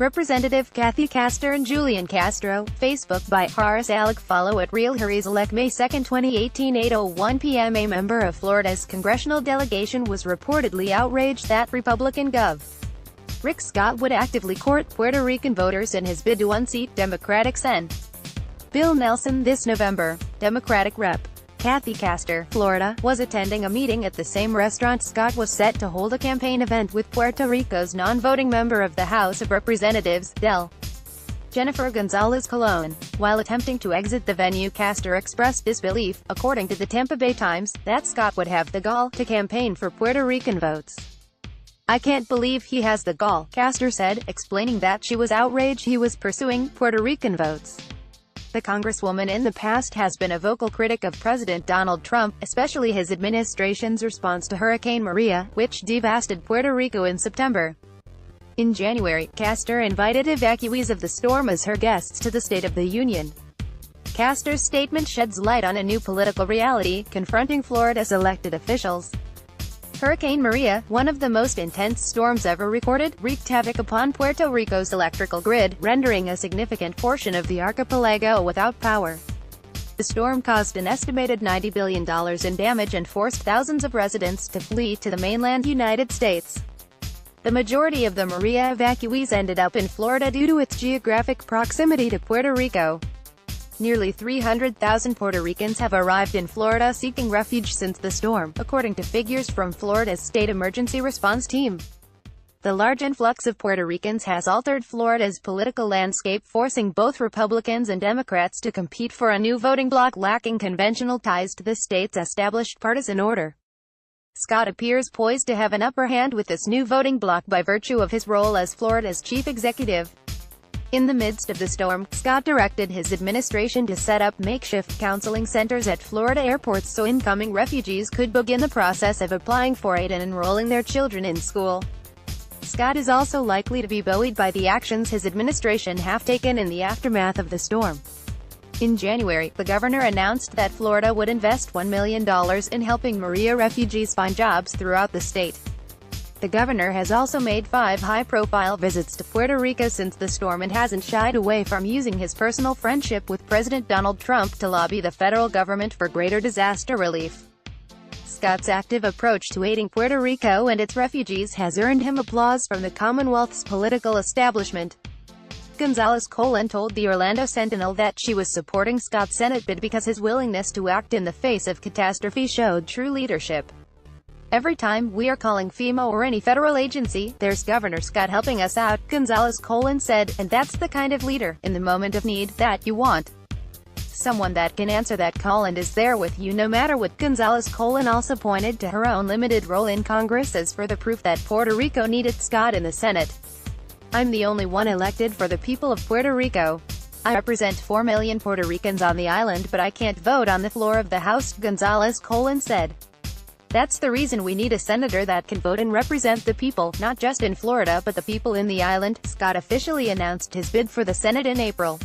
Representative Kathy Castor and Julian Castro, Facebook by Harris Alec follow at Real Harizalek May 2, 2018 8:01 p.m. A member of Florida's congressional delegation was reportedly outraged that Republican Gov. Rick Scott would actively court Puerto Rican voters in his bid to unseat Democratic Sen. Bill Nelson. This November, Democratic Rep. Kathy Castor, Florida, was attending a meeting at the same restaurant Scott was set to hold a campaign event with Puerto Rico's non-voting member of the House of Representatives, Del. Jennifer Gonzalez Colon. While attempting to exit the venue, Castor expressed disbelief, according to the Tampa Bay Times, that Scott would have the gall to campaign for Puerto Rican votes. "I can't believe he has the gall," Castor said, explaining that she was outraged he was pursuing Puerto Rican votes. The Congresswoman in the past has been a vocal critic of President Donald Trump, especially his administration's response to Hurricane Maria, which devastated Puerto Rico in September. In January, Castor invited evacuees of the storm as her guests to the State of the Union. Castor's statement sheds light on a new political reality confronting Florida's elected officials. Hurricane Maria, one of the most intense storms ever recorded, wreaked havoc upon Puerto Rico's electrical grid, rendering a significant portion of the archipelago without power. The storm caused an estimated $90 billion in damage and forced thousands of residents to flee to the mainland United States. The majority of the Maria evacuees ended up in Florida due to its geographic proximity to Puerto Rico. Nearly 300,000 Puerto Ricans have arrived in Florida seeking refuge since the storm, according to figures from Florida's State Emergency Response Team. The large influx of Puerto Ricans has altered Florida's political landscape, forcing both Republicans and Democrats to compete for a new voting bloc lacking conventional ties to the state's established partisan order. Scott appears poised to have an upper hand with this new voting bloc by virtue of his role as Florida's chief executive. In the midst of the storm, Scott directed his administration to set up makeshift counseling centers at Florida airports so incoming refugees could begin the process of applying for aid and enrolling their children in school. Scott is also likely to be buoyed by the actions his administration have taken in the aftermath of the storm. In January, the governor announced that Florida would invest $1 million in helping Maria refugees find jobs throughout the state. The governor has also made 5 high-profile visits to Puerto Rico since the storm and hasn't shied away from using his personal friendship with President Donald Trump to lobby the federal government for greater disaster relief. Scott's active approach to aiding Puerto Rico and its refugees has earned him applause from the Commonwealth's political establishment. Gonzalez Colon told the Orlando Sentinel that she was supporting Scott's Senate bid because his willingness to act in the face of catastrophe showed true leadership. "Every time we are calling FEMA or any federal agency, there's Governor Scott helping us out," Gonzalez Colon said, "and that's the kind of leader, in the moment of need, that you want. Someone that can answer that call and is there with you no matter what." Gonzalez Colon also pointed to her own limited role in Congress as further proof that Puerto Rico needed Scott in the Senate. "I'm the only one elected for the people of Puerto Rico. I represent 4 million Puerto Ricans on the island, but I can't vote on the floor of the House," Gonzalez Colon said. "That's the reason we need a senator that can vote and represent the people, not just in Florida but the people in the island." Scott officially announced his bid for the Senate in April.